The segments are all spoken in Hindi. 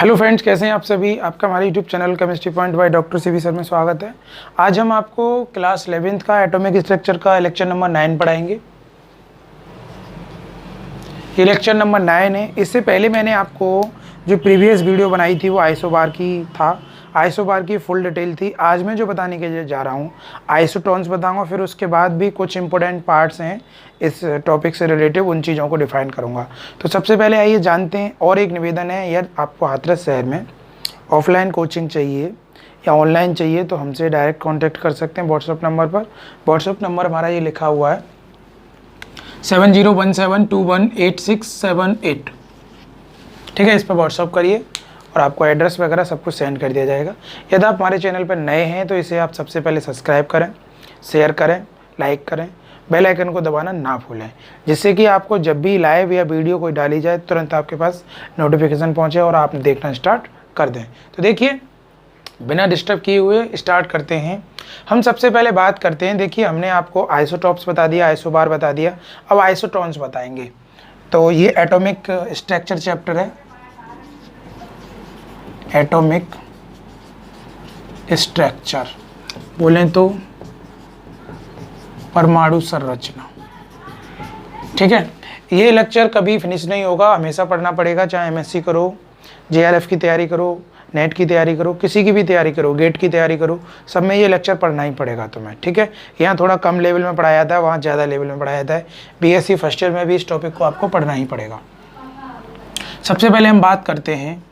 हेलो फ्रेंड्स, कैसे हैं आप सभी। आपका हमारे YouTube channel chemistry point by doctor CV sir में स्वागत है। आज हम आपको क्लास 11th का एटॉमिक स्ट्रक्चर का लेक्चर नंबर 9 पढ़ाएंगे। ये लेक्चर नंबर 9 है। इससे पहले मैंने आपको जो प्रीवियस वीडियो बनाई थी वो आइसोबार की था। आइसोबार की फुल डिटेल थी। आज मैं जो बताने के लिए जा रहा हूँ आइसोटोन्स बताऊँगा, फिर उसके बाद भी कुछ इंपॉर्टेंट पार्ट्स हैं इस टॉपिक से रिलेटिव, उन चीज़ों को डिफाइन करूँगा। तो सबसे पहले आइए जानते हैं। और एक निवेदन है, यदि आपको हाथरस शहर में ऑफलाइन कोचिंग चाहिए या ऑनलाइन चाहिए तो हमसे डायरेक्ट कांटेक्ट कर सकते हैं व्हाट्सअप नंबर पर। व्हाट्सअप नंबर हमारा ये लिखा हुआ है 7017218678। ठीक है, इस पर व्हाट्सअप करिए और आपको एड्रेस वगैरह सब कुछ सेंड कर दिया जाएगा। यदि आप हमारे चैनल पर नए हैं तो इसे आप सबसे पहले सब्सक्राइब करें, शेयर करें, लाइक करें, बेल आइकन को दबाना ना भूलें, जिससे कि आपको जब भी लाइव या वीडियो कोई डाली जाए तुरंत आपके पास नोटिफिकेशन पहुंचे और आप देखना स्टार्ट कर दें। तो देखिए, बिना डिस्टर्ब किए हुए स्टार्ट करते हैं। हम सबसे पहले बात करते हैं। देखिए, हमने आपको आइसोटॉप्स बता दिया, आइसोबार बता दिया, अब आइसोटोन्स बताएंगे। तो ये एटॉमिक स्ट्रक्चर चैप्टर है, एटॉमिक स्ट्रक्चर बोलें तो परमाणु संरचना। ठीक है, ये लेक्चर कभी फिनिश नहीं होगा, हमेशा पढ़ना पड़ेगा। चाहे एमएससी करो, जेआरएफ की तैयारी करो, नेट की तैयारी करो, किसी की भी तैयारी करो, गेट की तैयारी करो, सब में ये लेक्चर पढ़ना ही पड़ेगा तुम्हें। ठीक है, यहाँ थोड़ा कम लेवल में पढ़ाया जाता है, वहाँ ज़्यादा लेवल में पढ़ाया जाता है। बीएससी फर्स्ट ईयर में भी इस टॉपिक को आपको पढ़ना ही पड़ेगा। सबसे पहले हम बात करते हैं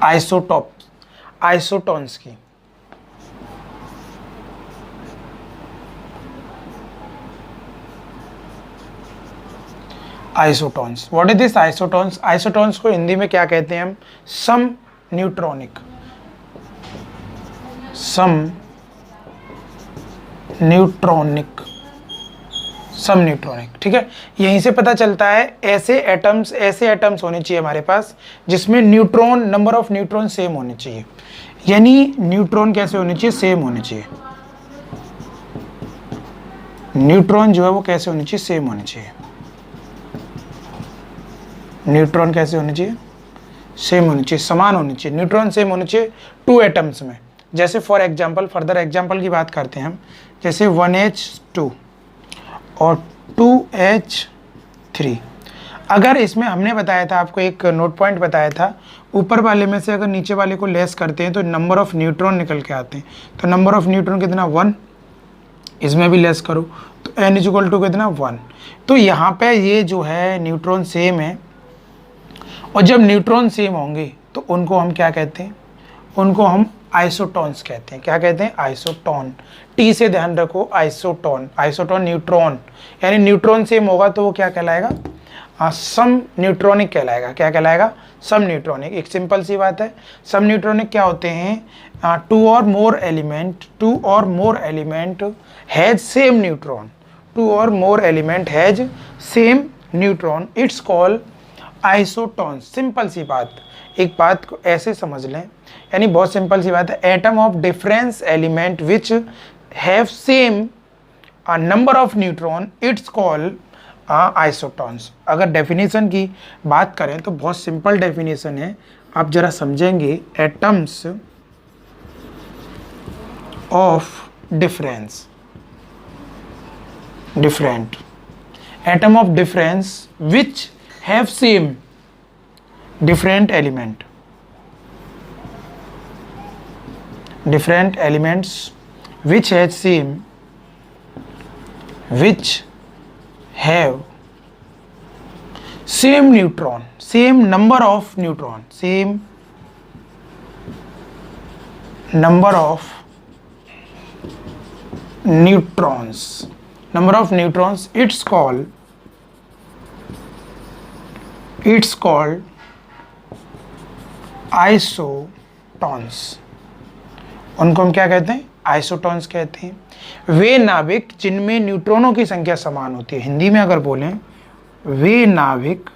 आइसोटोन्स की। Isotones, what is this isotones? Isotones को हिंदी में क्या कहते हैं हम? सम न्यूट्रॉनिक, सम न्यूट्रॉनिक। ठीक है, यहीं से पता चलता है ऐसे एटम्स होने चाहिए हमारे पास जिसमें neutron, number of neutron same होने चाहिए। यानी न्यूट्रॉन कैसे होने चाहिए? सेम होने चाहिए। न्यूट्रॉन जो है वो कैसे होने चाहिए? सेम होने चाहिए। न्यूट्रॉन कैसे होने चाहिए? सेम होने चाहिए, समान होने चाहिए। न्यूट्रॉन सेम होने चाहिए 2 एटम्स में। जैसे फॉर एग्जांपल, फर्दर एग्जांपल की बात करते हैं हम, जैसे 1H2 और 2H3। अगर इसमें हमने बताया था, आपको एक नोट पॉइंट बताया था, ऊपर वाले में से अगर नीचे वाले को लेस करते हैं तो नंबर ऑफ न्यूट्रॉन निकल के आते हैं। तो नंबर ऑफ न्यूट्रॉन कितना? 1। इसमें भी लेस करो तो n इक्वल टू कितना? 1। तो यहाँ पे ये जो है न्यूट्रॉन सेम है, और जब न्यूट्रॉन सेम होंगे तो उनको हम क्या कहते हैं? उनको हम आइसोटोन्स कहते हैं। क्या कहते हैं? आइसोटोन। टी से ध्यान रखो, आइसोटोन। आइसोटोन न्यूट्रॉन, यानी न्यूट्रॉन सेम होगा तो वो क्या कहलाएगा? सम न्यूट्रॉनिक कहलाएगा। क्या कहलाएगा? सम न्यूट्रॉनिक। एक सिंपल सी बात है। सम न्यूट्रॉनिक क्या होते हैं? 2 और more element has same neutron. 2 और more element has same neutron, it's called isotones. Simple सी बात, एक बात को ऐसे समझ लें, यानी बहुत सिंपल सी बात है। Atom of difference element which have same number of neutron, it's called isotones. अगर डेफिनेशन की बात करें तो बहुत सिंपल डेफिनेशन है, आप जरा समझेंगे। Atoms of different atom of difference which have same different elements which have same neutron, same number of neutrons, it's called isotones. उनको हम क्या कहते हैं? आइसोटोन्स कहते हैं। वे नाभिक जिनमें न्यूट्रॉनों की संख्या समान होती है। हिंदी में अगर बोलें, वे नाभिक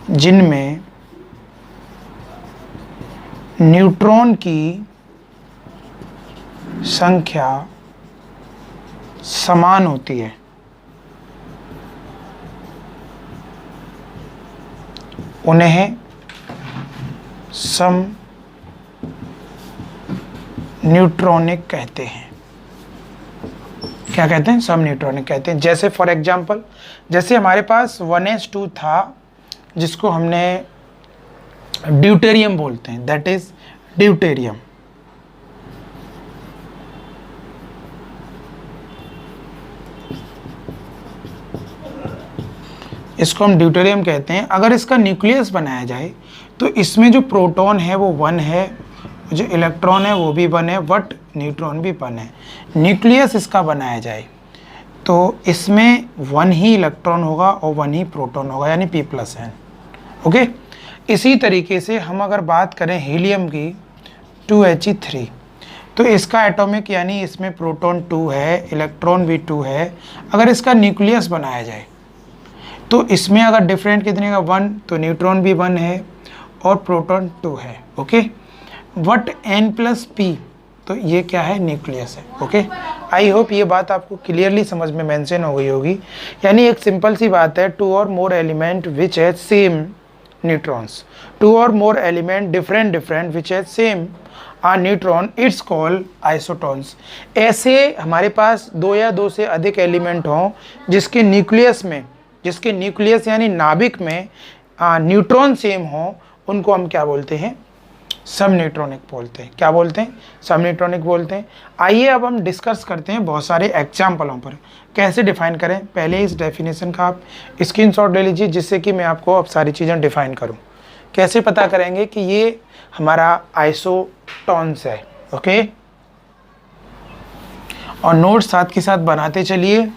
जिनमें न्यूट्रॉन की संख्या समान होती है, उन्हें सम न्यूट्रॉनिक कहते हैं। क्या कहते हैं? सम न्यूट्रॉनिक कहते हैं। जैसे फॉर एग्जांपल, जैसे हमारे पास 1s2 था जिसको हमने ड्यूटेरियम बोलते हैं, दैट इज ड्यूटेरियम। इसको हम ड्यूटेरियम कहते हैं। अगर इसका न्यूक्लियस बनाया जाए तो इसमें जो प्रोटॉन है वो 1 है, जो इलेक्ट्रॉन है वो भी 1 है, बट न्यूट्रॉन भी 1 है। न्यूक्लियस इसका बनाया जाए तो इसमें 1 ही इलेक्ट्रॉन होगा और 1 ही प्रोटॉन होगा, यानी P+N। ओके, इसी तरीके से हम अगर बात करें हीलियम की 2He3, तो इसका एटॉमिक यानी इसमें प्रोटॉन 2 है, इलेक्ट्रॉन भी 2 है। अगर इसका न्यूक्लियस बनाया जाए तो इसमें अगर डिफरेंट कितने का 1, तो न्यूट्रॉन भी 1 है और प्रोटॉन 2 है। ओके, वट N+P, तो ये क्या है? न्यूक्लियस है। ओके, आई होप ये बात आपको क्लियरली समझ में मेंशन हो गई होगी। यानी एक सिंपल सी बात है, 2 और more element which has same neutrons, 2 और more element different which has same neutron, it's called isotones. ऐसे हमारे पास 2 या 2 से अधिक एलिमेंट हों जिसके न्यूक्लियस यानी नाभिक में न्यूट्रॉन सेम हो, उनको हम क्या बोलते हैं? सम न्यूट्रॉनिक बोलते हैं। क्या बोलते हैं? सम न्यूट्रॉनिक बोलते हैं। आइए अब हम डिस्कस करते हैं बहुत सारे एग्जाम्पलों पर, कैसे डिफाइन करें। पहले इस डेफिनेशन का आप स्क्रीनशॉट ले लीजिए जिससे कि मैं आपको अब सारी चीज़ें डिफाइन करूं। कैसे पता करेंगे कि ये हमारा आइसोटॉन्स है। ओके, और नोट साथ के साथ बनाते चलिए।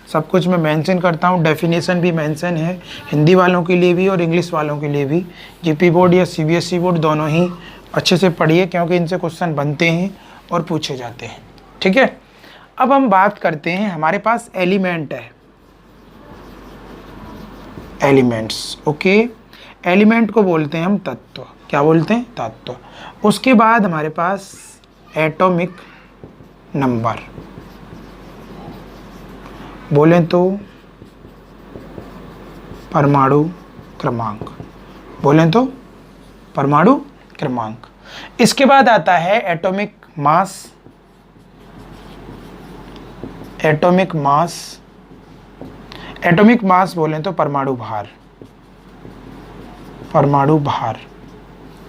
सब कुछ मैं मेंशन करता हूँ, डेफिनेशन भी मेंशन है हिंदी वालों के लिए भी और इंग्लिश वालों के लिए भी। जीपी बोर्ड या सीबीएसई बोर्ड दोनों ही अच्छे से पढ़िए, क्योंकि इनसे क्वेश्चन बनते हैं और पूछे जाते हैं। ठीक है, अब हम बात करते हैं, हमारे पास एलिमेंट है, एलिमेंट्स। ओके, एलिमेंट को बोलते हैं हम तत्व। क्या बोलते हैं? तत्व। उसके बाद हमारे पास एटॉमिक नंबर, बोलें तो परमाणु क्रमांक, बोलें तो परमाणु क्रमांक। इसके बाद आता है atomic mass, atomic mass, atomic mass बोलें तो परमाणु भार, परमाणु भार।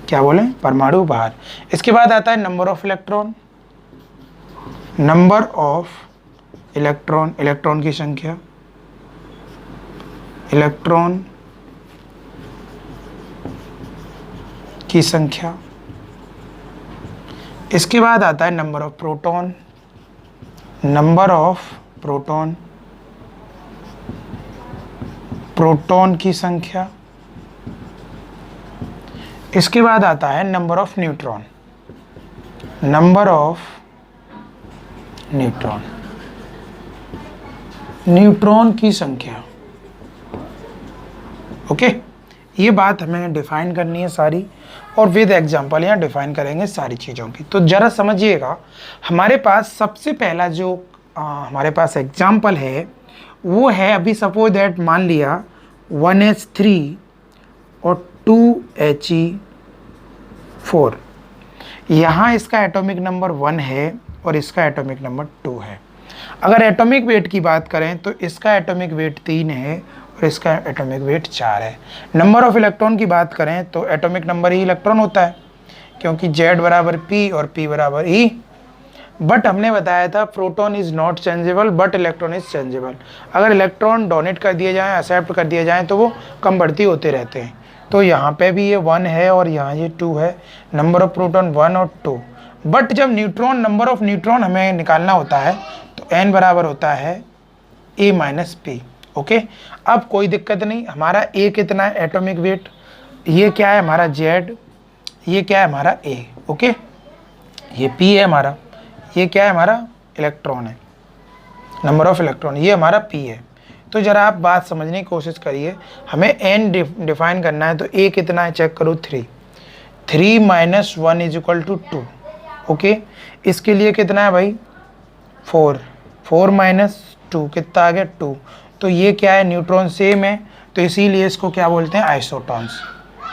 क्या बोलें? परमाणु भार। इसके बाद आता है number of electron, number of electron, electron की संख्या, इलेक्ट्रॉन की संख्या। इसके बाद आता है number of proton, number of proton, proton की संख्या। इसके बाद आता है number of neutron, number of neutron, neutron की संख्या। ओके, ये बात हमें डिफाइन करनी है सारी, और विद एग्जांपल यहाँ डिफाइन करेंगे सारी चीज़ों की। तो ज़रा समझिएगा, हमारे पास सबसे पहला जो हमारे पास एग्जांपल है वो है, अभी सपोज दैट मान लिया 1s3 और 2He4, यहाँ इसका एटॉमिक नंबर 1 है और इसका एटॉमिक नंबर 2 है। अगर एटॉमिक वेट की बात करें तो इसका एटॉमिक वेट 3 है और इसका एटॉमिक वेट 4 है। नंबर ऑफ इलेक्ट्रॉन की बात करें तो एटॉमिक नंबर ही इलेक्ट्रॉन होता है, क्योंकि Z बराबर P और P बराबर E। बट हमने बताया था proton is not changeable but electron is changeable. अगर इलेक्ट्रॉन डोनेट कर दिए जाएँ, एक्सेप्ट कर दिए जाएँ तो वो कम बढ़ती होते रहते हैं। तो यहाँ पे भी ये 1 है और यहाँ ये 2 है, नंबर ऑफ प्रोटॉन 1 और 2। बट जब न्यूट्रॉन, नंबर ऑफ न्यूट्रॉन हमें निकालना होता है तो n बराबर होता है A माइनस P। ओके, अब कोई दिक्कत नहीं, हमारा A कितना है एटॉमिक वेट, ये क्या है हमारा Z, ये क्या है हमारा A। ओके, ये P है हमारा, ये क्या है हमारा इलेक्ट्रॉन है, नंबर ऑफ इलेक्ट्रॉन, ये हमारा P है। तो ज़रा आप बात समझने की कोशिश करिए, हमें n डिफाइन करना है तो A कितना है चेक करो, 3, 3 minus 1 is equal to 2। Okay, इसके लिए कितना है भाई 4, 4 माइनस 2 कितना आ गया 2। तो ये क्या है न्यूट्रॉन सेम है, तो इसीलिए इसको क्या बोलते हैं आइसोटॉन्स।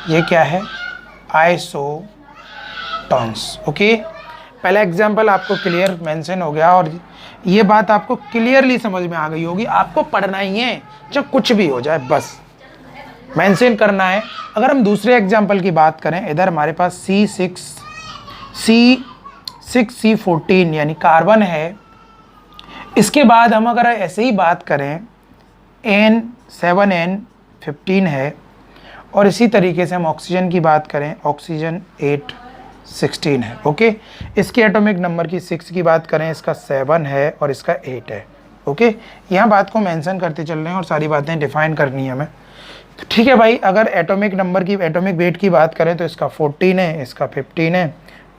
ये क्या है, आइसोटॉन्स। ओके, पहला एग्जाम्पल आपको क्लियर मेंशन हो गया और ये बात आपको क्लियरली समझ में आ गई होगी। आपको पढ़ना ही है, जब कुछ भी हो जाए बस मेंशन करना है। अगर हम दूसरे एग्जाम्पल की बात करें, इधर हमारे पास C6C14 यानी कार्बन है। इसके बाद हम अगर ऐसे ही बात करें N7N15 है, और इसी तरीके से हम ऑक्सीजन की बात करें, ऑक्सीजन 816 है। ओके, इसके एटॉमिक नंबर की 6 की बात करें, इसका 7 है और इसका 8 है। ओके, यहाँ बात को मेंशन करते चल रहे हैं और सारी बातें डिफाइन करनी है हमें। तो ठीक है भाई, अगर एटॉमिक नंबर की, एटॉमिक वेट की बात करें तो इसका 14 है, इसका 15 है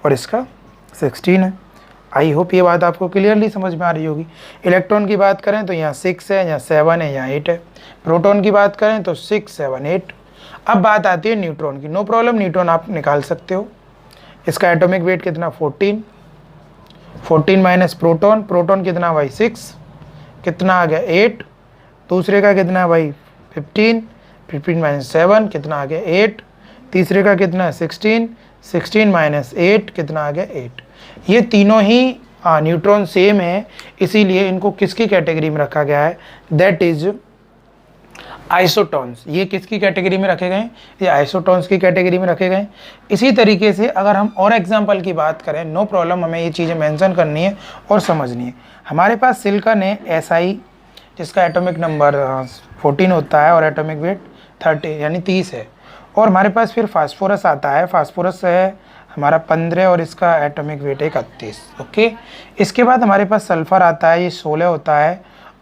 और इसका 16 है। आई होप ये बात आपको क्लियरली समझ में आ रही होगी। इलेक्ट्रॉन की बात करें तो यहाँ 6 है, यहाँ 7 है, यहाँ 8 है। प्रोटॉन की बात करें तो 6, 7, 8। अब बात आती है न्यूट्रॉन की। नो प्रॉब्लम, न्यूट्रॉन आप निकाल सकते हो। इसका एटॉमिक वेट कितना, 14 माइनस प्रोटॉन, प्रोटॉन कितना भाई 6, कितना आ गया 8। दूसरे का कितना भाई 15 माइनस 7 कितना आ गया 8। तीसरे का कितना 16 माइनस 8 कितना आ गया 8। ये तीनों ही न्यूट्रॉन सेम है, इसीलिए इनको किसकी कैटेगरी में रखा गया है, दैट इज आइसोटॉन्स। ये किसकी कैटेगरी में रखे गए हैं, ये आइसोटॉन्स की कैटेगरी में रखे गए। इसी तरीके से अगर हम और एग्जांपल की बात करें, नो प्रॉब्लम, हमें ये चीज़ें मेंशन करनी है और समझनी है। हमारे पास सिलिकॉन है SI, जिसका एटॉमिक नंबर 14 होता है और एटॉमिक वेट 30 यानी 30 है। और हमारे पास फिर फास्फोरस आता है, फास्फोरस है हमारा 15 और इसका एटॉमिक वेट है 31। ओके, इसके बाद हमारे पास सल्फर आता है, ये 16 होता है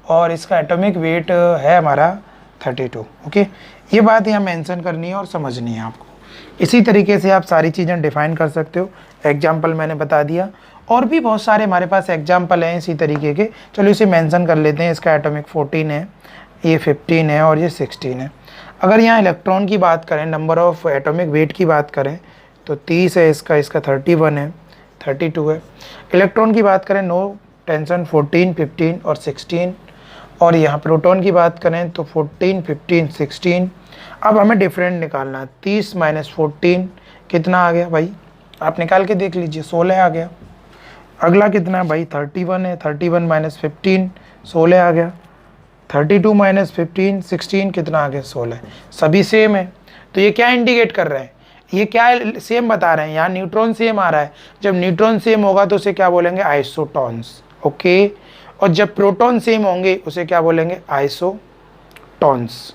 और इसका एटॉमिक वेट है हमारा 32। ओके, ये बात यहाँ मेंशन करनी है और समझनी है आपको। इसी तरीके से आप सारी चीज़ें डिफाइन कर सकते हो। एग्जाम्पल मैंने बता दिया, और भी बहुत सारे हमारे पास एग्जाम्पल हैं इसी तरीके के। चलो इसे मेंशन कर लेते हैं। इसका एटॉमिक 14 है, ये 15 है और ये 16 है। अगर यहाँ इलेक्ट्रॉन की बात करें, नंबर ऑफ एटॉमिक वेट की बात करें तो 30 है इसका 31 है, 32 है। इलेक्ट्रॉन की बात करें, नो टेंशन, 14, 15 और 16। और यहाँ प्रोटॉन की बात करें तो 14, 15, 16। अब हमें डिफरेंट निकालना है। 30 माइनस 14 कितना आ गया भाई, आप निकाल के देख लीजिए, 16 आ गया। अगला कितना है भाई, 31 है, 31 माइनस 15 16 आ गया। 32 माइनस 15 16 कितना आ गया, 16। सभी सेम है, तो ये क्या इंडिकेट कर रहे हैं, ये क्या सेम बता रहे हैं, यहाँ न्यूट्रॉन सेम आ रहा है। जब न्यूट्रॉन सेम होगा तो उसे क्या बोलेंगे, आइसोटॉन्स। ओके, और जब प्रोटॉन सेम होंगे उसे क्या बोलेंगे, आइसोटॉन्स।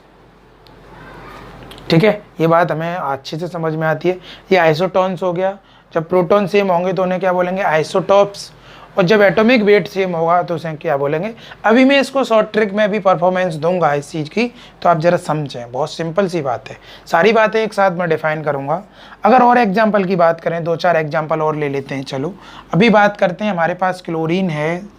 ठीक है, ये बात हमें अच्छे से समझ में आती है। ये आइसोटॉन्स हो गया। जब प्रोटॉन सेम होंगे तो उन्हें क्या बोलेंगे, आइसोटॉप्स। और जब एटॉमिक वेट सेम होगा तो उसे क्या बोलेंगे। अभी मैं इसको शॉर्ट ट्रिक में भी परफॉर्मेंस दूंगा इस चीज़ की, तो आप ज़रा समझें, बहुत सिंपल सी बात है। सारी बातें एक साथ मैं डिफाइन करूंगा। अगर और एग्जाम्पल की बात करें, 2-4 एग्जाम्पल और ले लेते हैं। चलो अभी बात करते हैं, हमारे पास क्लोरीन है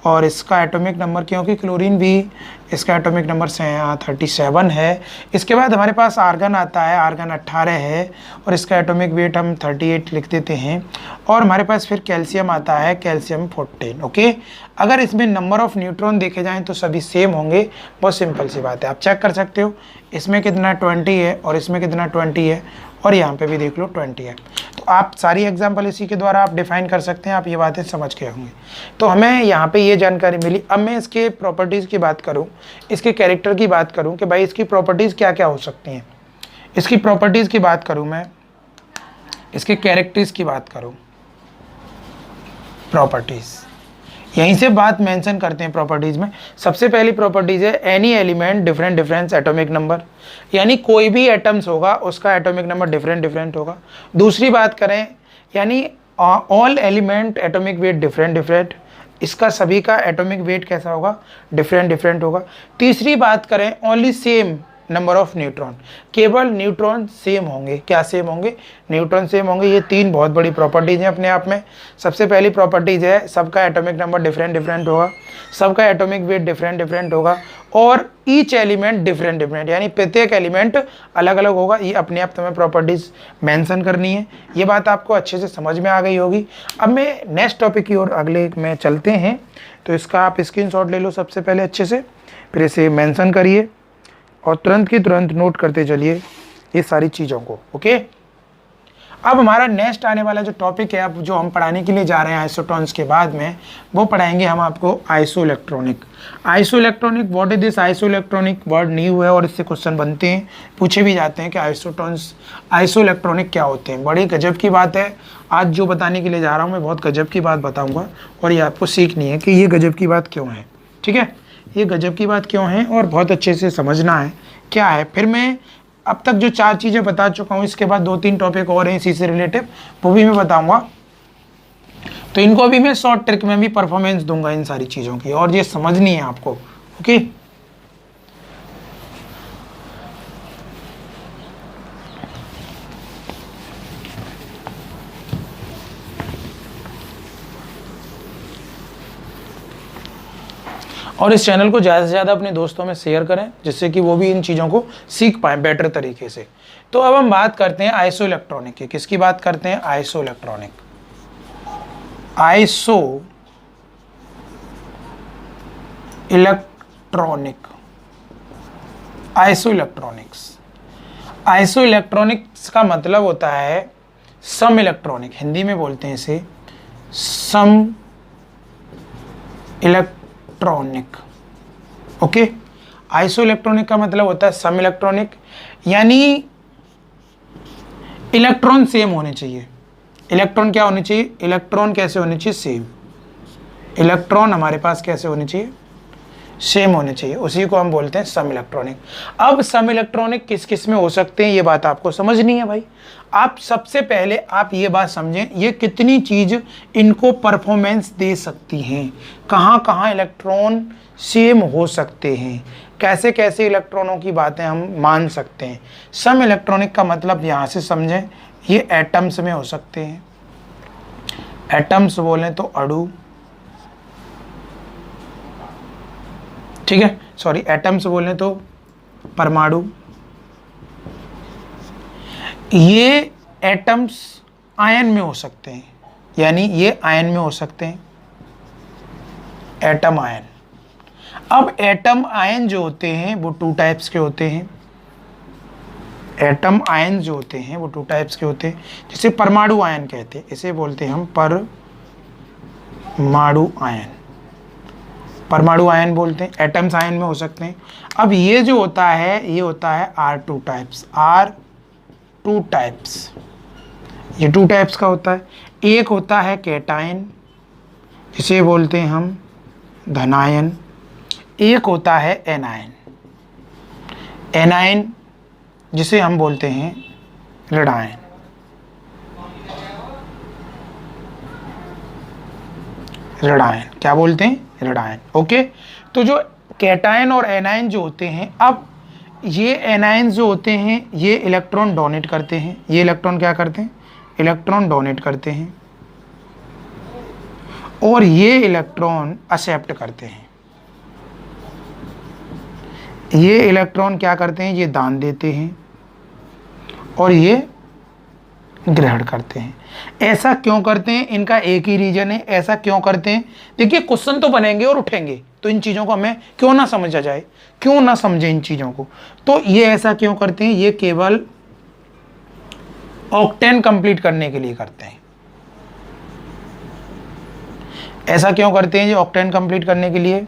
और इसका एटॉमिक नंबर, क्योंकि क्लोरीन भी इसका एटॉमिक नंबर से 37 है। इसके बाद हमारे पास आर्गन आता है, आर्गन 18 है और इसका एटॉमिक वेट हम 38 लिख देते हैं। और हमारे पास फिर कैल्शियम आता है, कैल्शियम 14। ओके, अगर इसमें नंबर ऑफ़ न्यूट्रॉन देखे जाएँ तो सभी सेम होंगे, बहुत सिंपल सी बात है। आप चेक कर सकते हो, इसमें कितना 20 है और इसमें कितना 20 है और यहाँ पे भी देख लो 20 है। तो आप सारी एग्जांपल इसी के द्वारा आप डिफाइन कर सकते हैं। आप ये बातें समझ के होंगे। तो हमें यहाँ पे ये जानकारी मिली। अब मैं इसके प्रॉपर्टीज़ की बात करूँ, इसके कैरेक्टर की बात करूँ कि भाई इसकी प्रॉपर्टीज़ क्या क्या हो सकती हैं। इसकी प्रॉपर्टीज़ की बात करूँ मैं, इसके कैरेक्टर्स की बात करूँ, प्रॉपर्टीज़ यहीं से बात मेंशन करते हैं प्रॉपर्टीज़ में। सबसे पहली प्रॉपर्टीज़ है any element different atomic number, यानी कोई भी एटम्स होगा उसका एटॉमिक नंबर डिफरेंट होगा। दूसरी बात करें, यानी all element atomic weight different, इसका सभी का एटॉमिक वेट कैसा होगा, डिफरेंट होगा। तीसरी बात करें, only same number of neutron, केवल न्यूट्रॉन सेम होंगे। क्या सेम होंगे, न्यूट्रॉन सेम होंगे। ये 3 बहुत बड़ी प्रॉपर्टीज़ हैं अपने आप में। सबसे पहली प्रॉपर्टीज़ है सबका एटॉमिक नंबर डिफरेंट होगा, सबका एटॉमिक वेट डिफरेंट होगा और ईच एलिमेंट डिफरेंट, यानी प्रत्येक एलिमेंट अलग अलग होगा। ये अपने आप तुम्हें प्रॉपर्टीज़ मेंशन करनी है। ये बात आपको अच्छे से समझ में आ गई होगी। अब मैं नेक्स्ट टॉपिक की ओर अगले में चलते हैं, तो इसका आप स्क्रीनशॉट ले लो सबसे पहले अच्छे से, फिर इसे मेंशन करिए और तुरंत की तुरंत नोट करते चलिए ये सारी चीज़ों को। ओके, अब हमारा नेक्स्ट आने वाला जो टॉपिक है, अब जो हम पढ़ाने के लिए जा रहे हैं आइसोटोन्स के बाद में, वो पढ़ाएंगे हम आपको isoelectronic. Isoelectronic, what is this isoelectronic, word new है और इससे क्वेश्चन बनते हैं, पूछे भी जाते हैं कि आइसोटोन्स आइसोइलेक्ट्रॉनिक क्या होते हैं। बड़ी गजब की बात है, आज जो बताने के लिए जा रहा हूँ मैं बहुत गजब की बात बताऊँगा और ये आपको सीखनी है कि ये गजब की बात क्यों है। ठीक है, ये गजब की बात क्यों है और बहुत अच्छे से समझना है क्या है। फिर मैं अब तक जो 4 चीज़ें बता चुका हूँ, इसके बाद 2-3 टॉपिक और हैं इसी से रिलेटिव, वो भी मैं बताऊँगा। तो इनको भी मैं शॉर्ट ट्रिक में भी परफॉर्मेंस दूंगा इन सारी चीज़ों की, और ये समझनी है आपको। ओके, और इस चैनल को ज़्यादा से ज़्यादा अपने दोस्तों में शेयर करें, जिससे कि वो भी इन चीज़ों को सीख पाएँ बेटर तरीके से। तो अब हम बात करते हैं आइसोइलेक्ट्रॉनिक की। किसकी बात करते हैं? आइसोइलेक्ट्रॉनिक। आइसोइलेक्ट्रॉनिक्स। आइसोइलेक्ट्रॉनिक्स का मतलब होता है सम इलेक्ट्रॉनिक, हिंदी में बोलते हैं इसे सम इलेक्ट्रॉनिक। ओके, आइसोइलेक्ट्रॉनिक का मतलब होता है सम इलेक्ट्रॉनिक, यानी इलेक्ट्रॉन सेम होने चाहिए। इलेक्ट्रॉन क्या होने चाहिए? इलेक्ट्रॉन कैसे होने चाहिए? सेम। इलेक्ट्रॉन हमारे पास कैसे होने चाहिए? सेम होने चाहिए, उसी को हम बोलते हैं सम इलेक्ट्रॉनिक। अब सम इलेक्ट्रॉनिक किस किस में हो सकते हैं, ये बात आपको समझनी है भाई। आप सबसे पहले आप ये बात समझें, ये कितनी चीज इनको परफॉर्मेंस दे सकती हैं, कहाँ कहाँ इलेक्ट्रॉन सेम हो सकते हैं, कैसे कैसे इलेक्ट्रॉनों की बातें हम मान सकते हैं। सम इलेक्ट्रॉनिक का मतलब यहाँ से समझें, ये एटम्स में हो सकते हैं। एटम्स बोलें तो अणु, ठीक है, सॉरी एटम्स बोलें तो परमाणु। ये एटम्स आयन में हो सकते हैं, यानी ये आयन में हो सकते हैं, एटम आयन। अब एटम आयन जो होते हैं वो 2 टाइप्स के होते हैं। एटम आयन जो होते हैं वो 2 टाइप्स के होते हैं, जिसे परमाणु आयन कहते हैं, इसे बोलते हैं हम परमाणु आयन। परमाणु आयन बोलते हैं, एटम्स आयन में हो सकते हैं। अब ये जो होता है ये होता है R2 टाइप्स। R2 टाइप्स, ये 2 टाइप्स का होता है। एक होता है कैटायन, इसे बोलते हैं हम धनायन। एक होता है एनायन, एनायन जिसे हम बोलते हैं ऋणायन। ऋणायन क्या बोलते हैं? ऋणायन। ओके, तो जो कैटायन और एनायन जो होते हैं, अब ये एनायन जो होते हैं ये इलेक्ट्रॉन डोनेट करते हैं। ये इलेक्ट्रॉन क्या करते हैं? इलेक्ट्रॉन डोनेट करते हैं, और ये इलेक्ट्रॉन एक्सेप्ट करते हैं। ये इलेक्ट्रॉन क्या करते हैं? ये दान देते हैं और ये ग्रहण करते हैं। ऐसा क्यों करते हैं? इनका एक ही रीजन है। ऐसा क्यों करते हैं? देखिए, क्वेश्चन तो बनेंगे और उठेंगे, तो इन चीज़ों को हमें क्यों ना समझा जाए, क्यों ना समझे इन चीज़ों को। तो ये ऐसा क्यों करते हैं? ये केवल ऑक्टेन कंप्लीट करने के लिए करते हैं। ऐसा क्यों करते हैं? ये ऑक्टेन कंप्लीट करने के लिए,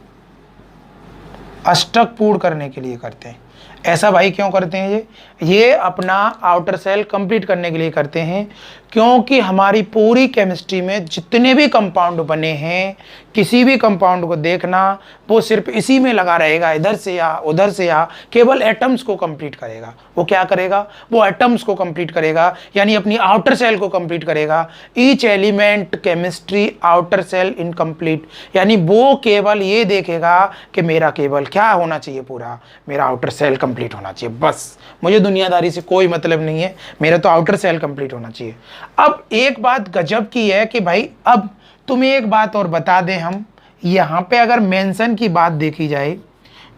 अष्टक पूर्ण करने के लिए करते हैं। ऐसा भाई क्यों करते हैं? ये अपना आउटर सेल कंप्लीट करने के लिए करते हैं, क्योंकि हमारी पूरी केमिस्ट्री में जितने भी कंपाउंड बने हैं, किसी भी कंपाउंड को देखना वो सिर्फ इसी में लगा रहेगा, इधर से या उधर से या केवल एटम्स को कंप्लीट करेगा। वो क्या करेगा? वो एटम्स को कंप्लीट करेगा, यानी अपनी आउटर सेल को कंप्लीट करेगा। Each element chemistry outer shell incomplete, यानी वो केवल ये देखेगा कि मेरा केवल क्या होना चाहिए, पूरा मेरा आउटर सेल कंप्लीट होना चाहिए, बस मुझे दुनियादारी से कोई मतलब नहीं है, मेरा तो आउटर सेल कंप्लीट होना चाहिए। अब एक बात गजब की है कि भाई, अब तुम्हें एक बात और बता दें हम, यहाँ पे अगर मेंशन की बात देखी जाए,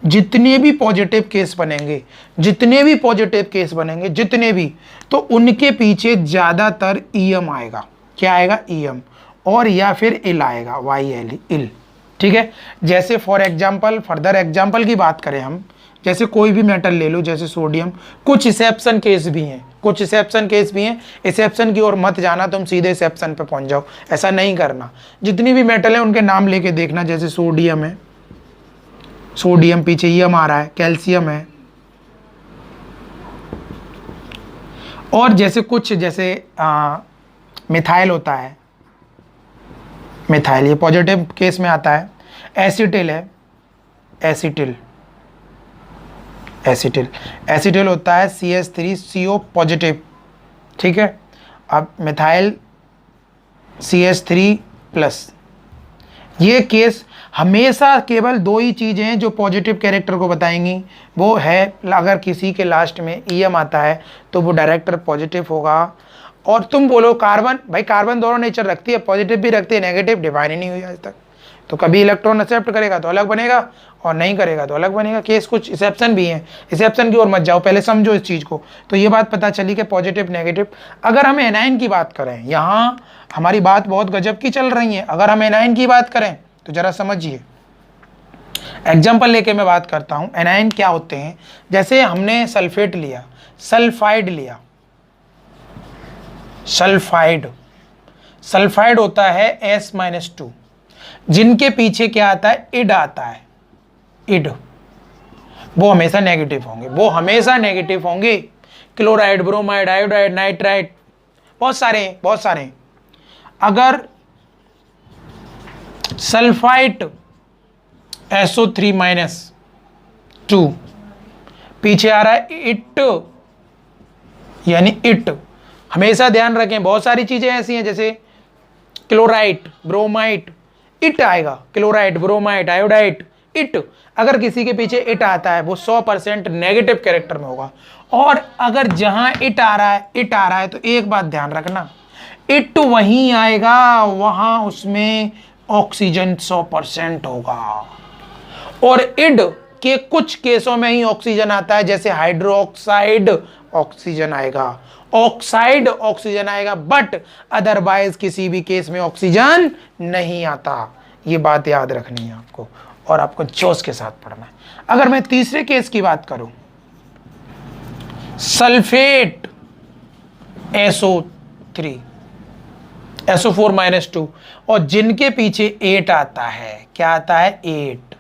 जितने भी पॉजिटिव केस बनेंगे, जितने भी पॉजिटिव केस बनेंगे, जितने भी, तो उनके पीछे ज़्यादातर ईएम आएगा। क्या आएगा? ईएम, और या फिर इल आएगा, YL, इल। ठीक है, जैसे फॉर एग्जाम्पल, फर्दर एग्जाम्पल की बात करें हम, जैसे कोई भी मेटल ले लो, जैसे सोडियम, कुछ एक्सेप्शन केस भी हैं, कुछ एक्सेप्शन केस भी हैं, एक्सेप्शन की ओर मत जाना, तुम सीधे एक्सेप्शन पे पहुंच जाओ, ऐसा नहीं करना। जितनी भी मेटल है उनके नाम लेके देखना, जैसे सोडियम है, सोडियम, पीछे ईएम आ रहा है, कैल्शियम है, और जैसे कुछ जैसे मिथाइल होता है, मिथाइल ये पॉजिटिव केस में आता है। एसिटिल है, एसिटिल, एसिटिल, एसिटिल होता है CH3CO पॉजिटिव, ठीक है। अब मिथाइल CH3+, ये केस हमेशा केवल दो ही चीज़ें हैं जो पॉजिटिव कैरेक्टर को बताएंगी, वो है अगर किसी के लास्ट में ईएम आता है तो वो डायरेक्टर पॉजिटिव होगा। और तुम बोलो कार्बन, भाई कार्बन दोनों नेचर रखती है, पॉजिटिव भी रखती है, नेगेटिव डिफाइन ही नहीं हुई आज तक, तो कभी इलेक्ट्रॉन एक्सेप्ट करेगा तो अलग बनेगा और नहीं करेगा तो अलग बनेगा। केस कुछ एक्सेप्शन भी हैं, एक्सेप्शन की ओर मत जाओ, पहले समझो इस चीज़ को। तो ये बात पता चली कि पॉजिटिव नेगेटिव। अगर हम एनाइन की बात करें, यहाँ हमारी बात बहुत गजब की चल रही है, अगर हम एनाइन की बात करें तो जरा समझिए, एग्जाम्पल लेके मैं बात करता हूँ। एनाइन क्या होते हैं, जैसे हमने सल्फेट लिया, सल्फाइड लिया, सल्फाइड, सल्फाइड होता है S-2, जिनके पीछे क्या आता है, इड आता है, इड, वो हमेशा नेगेटिव होंगे, वो हमेशा नेगेटिव होंगे। क्लोराइड, ब्रोमाइड, आयोडाइड, नाइट्राइड, बहुत सारे बहुत सारे। अगर सल्फाइट SO3-2, पीछे आ रहा है इट, यानी इट, हमेशा ध्यान रखें। बहुत सारी चीजें ऐसी हैं, जैसे क्लोराइड, ब्रोमाइड, इट आएगा, क्लोराइड, ब्रोमाइड, आयोडाइड, इट। अगर किसी के पीछे इट आता है वो 100% नेगेटिव कैरेक्टर में होगा। और अगर जहां इट आ रहा है, इट आ रहा है, तो एक बात ध्यान रखना, इट वहीं आएगा वहां उसमें ऑक्सीजन 100% होगा। और इड के कुछ केसों में ही ऑक्सीजन आता है, जैसे हाइड्रोक्साइड ऑक्सीजन आएगा, ऑक्साइड ऑक्सीजन आएगा, बट अदरवाइज किसी भी केस में ऑक्सीजन नहीं आता। ये बात याद रखनी है आपको, और आपको जोश के साथ पढ़ना है। अगर मैं तीसरे केस की बात करूं, सल्फेट SO3, SO4-2, और जिनके पीछे 8 आता है, क्या आता है, 8,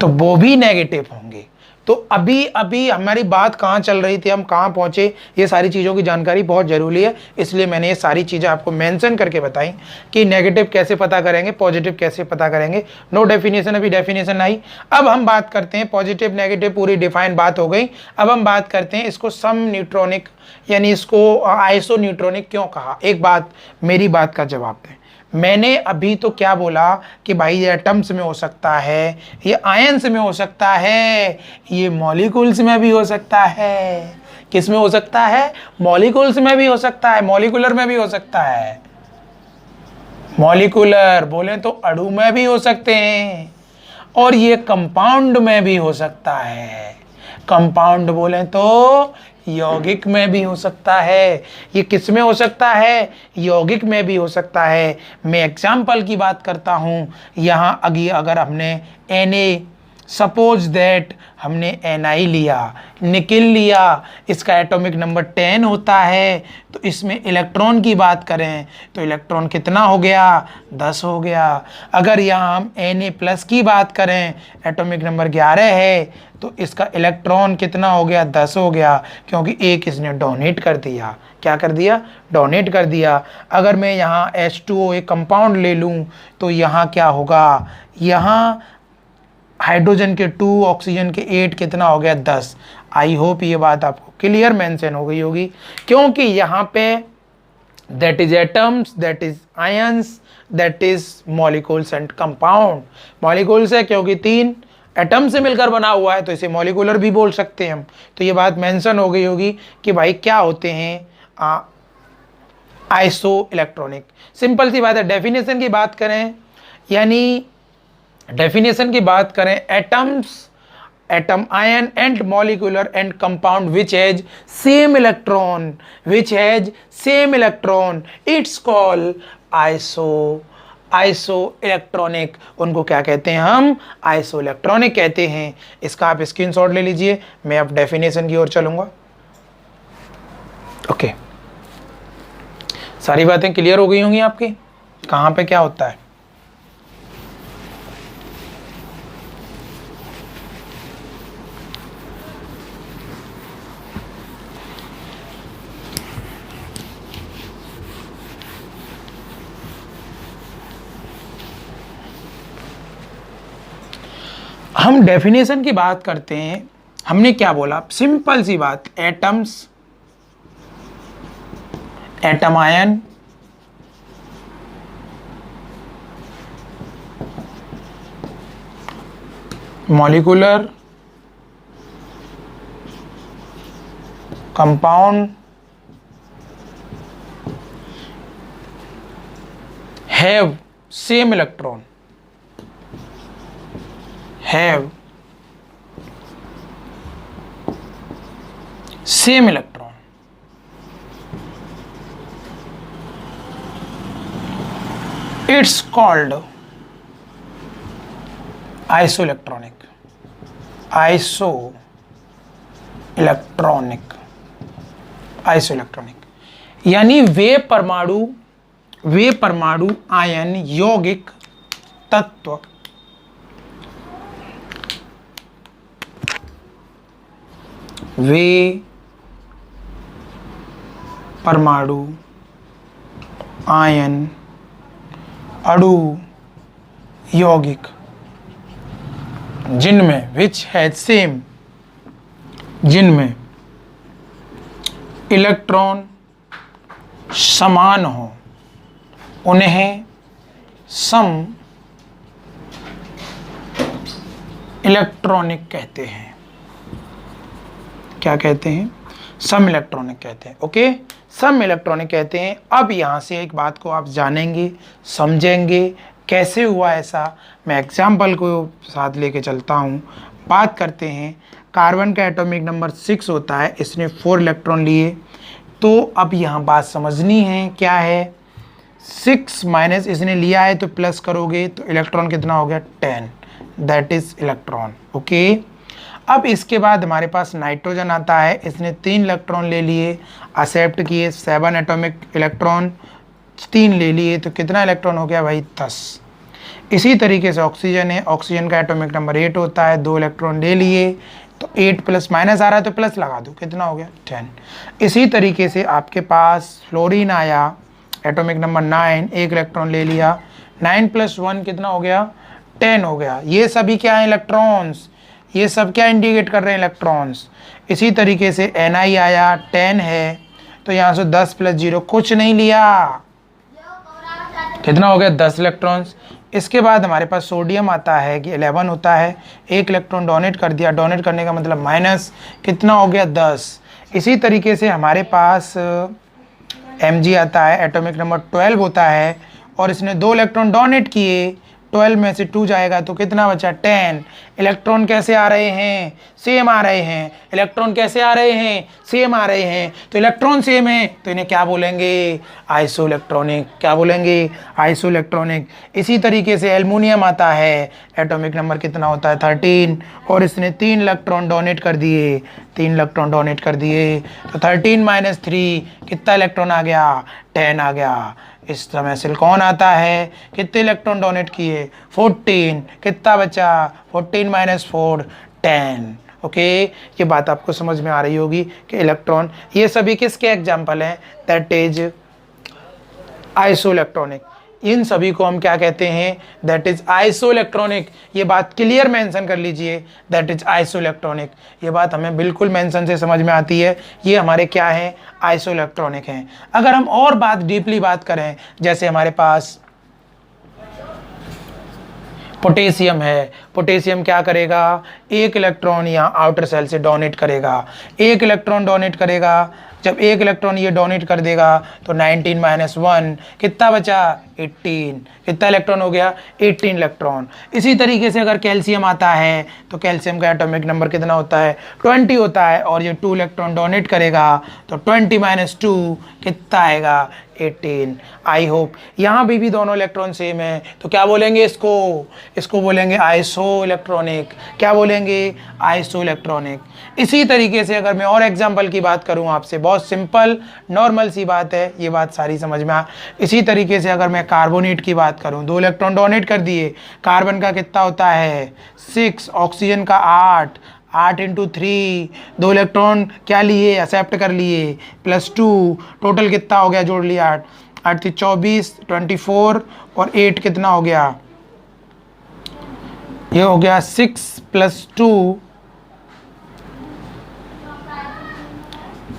तो वो भी नेगेटिव होंगे। तो अभी अभी हमारी बात कहाँ चल रही थी, हम कहाँ पहुंचे, ये सारी चीज़ों की जानकारी बहुत ज़रूरी है, इसलिए मैंने ये सारी चीज़ें आपको मेंशन करके बताई कि नेगेटिव कैसे पता करेंगे, पॉजिटिव कैसे पता करेंगे। नो डेफिनेशन, अभी डेफिनेशन आई। अब हम बात करते हैं पॉजिटिव नेगेटिव, पूरी डिफाइन बात हो गई। अब हम बात करते हैं इसको सम न्यूट्रॉनिक, यानी इसको आइसो न्यूट्रॉनिक क्यों कहा। एक बात, मेरी बात का जवाब दें। मैंने अभी तो क्या बोला कि भाई ये एटम्स में हो सकता है, ये आयंस में हो सकता है, ये मॉलिक्यूल्स में भी हो सकता है। किस में हो सकता है, मॉलिक्यूल्स में भी हो सकता है, मॉलिक्यूलर में भी हो सकता है। मॉलिक्यूलर बोले तो अणु में भी हो सकते हैं, और ये कंपाउंड में भी हो सकता है। कंपाउंड बोले तो यौगिक में भी हो सकता है। ये किस में हो सकता है, यौगिक में भी हो सकता है। मैं एग्जाम्पल की बात करता हूँ, यहाँ अगर हमने Na, सपोज दैट हमने Ni लिया, निकिल लिया, इसका एटॉमिक नंबर 10 होता है, तो इसमें इलेक्ट्रॉन की बात करें तो इलेक्ट्रॉन कितना हो गया, 10 हो गया। अगर यहाँ हम Na+ की बात करें, एटॉमिक नंबर 11 है, तो इसका इलेक्ट्रॉन कितना हो गया, 10 हो गया, क्योंकि एक इसने डोनेट कर दिया। क्या कर दिया, डोनेट कर दिया। अगर मैं यहाँ H2O एक कंपाउंड ले लूँ तो यहाँ क्या होगा, यहाँ हाइड्रोजन के 2, ऑक्सीजन के 8, कितना हो गया, 10। आई होप ये बात आपको क्लियर मेंशन हो गई होगी, क्योंकि यहाँ पे that is atoms, that is ions, that is molecules and compound. Molecules है क्योंकि 3 एटम से मिलकर बना हुआ है, तो इसे मॉलिक्यूलर भी बोल सकते हैं हम। तो ये बात मेंशन हो गई होगी कि भाई क्या होते हैं आइसो इलेक्ट्रॉनिक। सिंपल सी बात है। डेफिनेशन की बात करें, यानी डेफिनेशन की बात करें, atoms, atom, ion and molecular and compound which has same electron, which has same electron, it's called iso iso electronic, उनको क्या कहते हैं हम, आइसो इलेक्ट्रॉनिक कहते हैं। इसका आप स्क्रीनशॉट ले लीजिए, मैं अब डेफिनेशन की ओर चलूंगा। ओके, सारी बातें क्लियर हो गई होंगी आपकी, कहाँ पे क्या होता है। हम डेफिनेशन की बात करते हैं, हमने क्या बोला, सिंपल सी बात, atoms, atom ion, molecular, compound, have same electron, have same electron. It's called isoelectronic. Isoelectronic यानी वे परमाणु आयन यौगिक तत्व वे परमाणु आयन अणु यौगिक जिनमें विच हैज सेम, जिनमें इलेक्ट्रॉन समान हो, उन्हें सम इलेक्ट्रॉनिक कहते हैं। क्या कहते हैं, सम इलेक्ट्रॉनिक कहते हैं। ओके, सम इलेक्ट्रॉनिक कहते हैं। अब यहाँ से एक बात को आप जानेंगे, समझेंगे, कैसे हुआ ऐसा, मैं एग्जाम्पल को साथ लेके चलता हूँ। बात करते हैं, कार्बन का एटॉमिक नंबर 6 होता है, इसने 4 इलेक्ट्रॉन लिए। तो अब यहाँ बात समझनी है, क्या है, 6 माइनस इसने लिया है तो प्लस करोगे तो इलेक्ट्रॉन कितना हो गया, 10, दैट इज इलेक्ट्रॉन। ओके, अब इसके बाद हमारे पास नाइट्रोजन आता है, इसने 3 इलेक्ट्रॉन ले लिए, एक्सेप्ट किए, 7 एटॉमिक इलेक्ट्रॉन, 3 ले लिए तो कितना इलेक्ट्रॉन हो गया भाई, 10। इसी तरीके से ऑक्सीजन है, ऑक्सीजन का एटॉमिक नंबर 8 होता है, 2 इलेक्ट्रॉन ले लिए तो 8 प्लस माइनस आ रहा है तो प्लस लगा दो, कितना हो गया, 10। इसी तरीके से आपके पास फ्लोरीन आया, एटॉमिक नंबर 9, 1 इलेक्ट्रॉन ले लिया, 9 + 1 कितना हो गया, 10 हो गया। ये सभी क्या है, इलेक्ट्रॉन्स, ये सब क्या इंडिकेट कर रहे हैं, इलेक्ट्रॉन्स। इसी तरीके से Na आया, 10 है तो यहाँ से 10 + 0 कुछ नहीं लिया, कितना हो गया, 10 इलेक्ट्रॉन्स। इसके बाद हमारे पास सोडियम आता है कि 11 होता है, 1 इलेक्ट्रॉन डोनेट कर दिया, डोनेट करने का मतलब माइनस, कितना हो गया, 10। इसी तरीके से हमारे पास Mg आता है, एटॉमिक नंबर 12 होता है और इसने 2 इलेक्ट्रॉन डोनेट किए, 12 में से 2 जाएगा तो कितना बचा, 10। इलेक्ट्रॉन कैसे आ रहे हैं, सेम आ रहे हैं। इलेक्ट्रॉन कैसे आ रहे हैं, सेम आ रहे हैं। तो इलेक्ट्रॉन सेम है तो इन्हें क्या बोलेंगे, आइसो इलेक्ट्रॉनिक। क्या बोलेंगे, आइसो इलेक्ट्रॉनिक। इसी तरीके से एल्युमिनियम आता है, एटॉमिक नंबर कितना होता है, 13 और इसने 3 इलेक्ट्रॉन डोनेट कर दिए, 3 इलेक्ट्रॉन डोनेट कर दिए तो 13 - 3 कितना इलेक्ट्रॉन आ गया, 10 आ गया। इस समय सिलिकॉन आता है, कितने इलेक्ट्रॉन डोनेट किए, 14, कितना बचा, 14 - 4 10। ओके, ये बात आपको समझ में आ रही होगी कि इलेक्ट्रॉन, ये सभी किसके एग्जाम्पल हैं, दैट इज आइसो इलेक्ट्रॉनिक। इन सभी को हम क्या कहते हैं, दैट इज आइसो इलेक्ट्रॉनिक। ये बात क्लियर मेंशन कर लीजिए, दैट इज आइसो इलेक्ट्रॉनिक। ये बात हमें बिल्कुल मेंशन से समझ में आती है, ये हमारे क्या हैं, आइसो इलेक्ट्रॉनिक हैं। अगर हम और बात डीपली बात करें, जैसे हमारे पास पोटेशियम है, पोटेशियम क्या करेगा, 1 इलेक्ट्रॉन यहाँ आउटर सेल से डोनेट करेगा, 1 इलेक्ट्रॉन डोनेट करेगा। जब 1 इलेक्ट्रॉन ये डोनेट कर देगा तो 19 - 1 कितना बचा, 18। कितना इलेक्ट्रॉन हो गया, 18 इलेक्ट्रॉन। इसी तरीके से अगर कैल्शियम आता है तो कैल्शियम का एटॉमिक नंबर कितना होता है, 20 होता है और ये 2 इलेक्ट्रॉन डोनेट करेगा तो 20 - 2 कितना आएगा, 18। आई होप यहाँ भी दोनों इलेक्ट्रॉन सेम है, तो क्या बोलेंगे इसको बोलेंगे आइसो इलेक्ट्रॉनिक। क्या बोलेंगे? Iso electronic. इसी तरीके से अगर मैं और एग्जांपल की बात करूँ आपसे, बहुत सिंपल नॉर्मल सी बात है, ये बात सारी समझ में आ। इसी तरीके से अगर मैं कार्बोनेट की बात करूँ, 2 इलेक्ट्रॉन डोनेट कर दिए, कार्बन का कितना होता है 6, ऑक्सीजन का 8 इंटू 3, 2 इलेक्ट्रॉन क्या लिए एक्सेप्ट कर लिए, +2, टोटल कितना हो गया जोड़ लिया 8 थी 24, 24 और 8 कितना हो गया, ये हो गया 6 + 2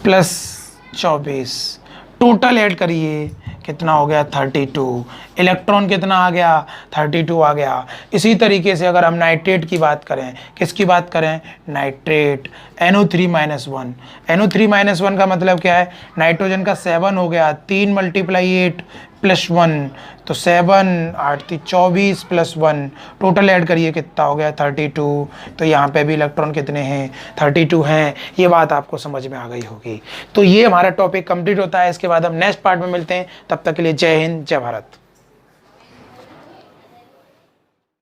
+ 24, टोटल ऐड करिए कितना हो गया 32। इलेक्ट्रॉन कितना आ गया 32 आ गया। इसी तरीके से अगर हम नाइट्रेट की बात करें, किसकी बात करें? Nitrate, NO3-1। NO3-1 का मतलब क्या है? नाइट्रोजन का 7 हो गया, 3 × 8 + 1, तो 7 8 थी 24 + 1, टोटल ऐड करिए कितना हो गया 32। तो यहाँ पे भी इलेक्ट्रॉन कितने हैं 32 हैं। ये बात आपको समझ में आ गई होगी। तो ये हमारा टॉपिक कंप्लीट होता है। इसके बाद हम नेक्स्ट पार्ट में मिलते हैं। तब तक के लिए जय हिंद, जय भारत।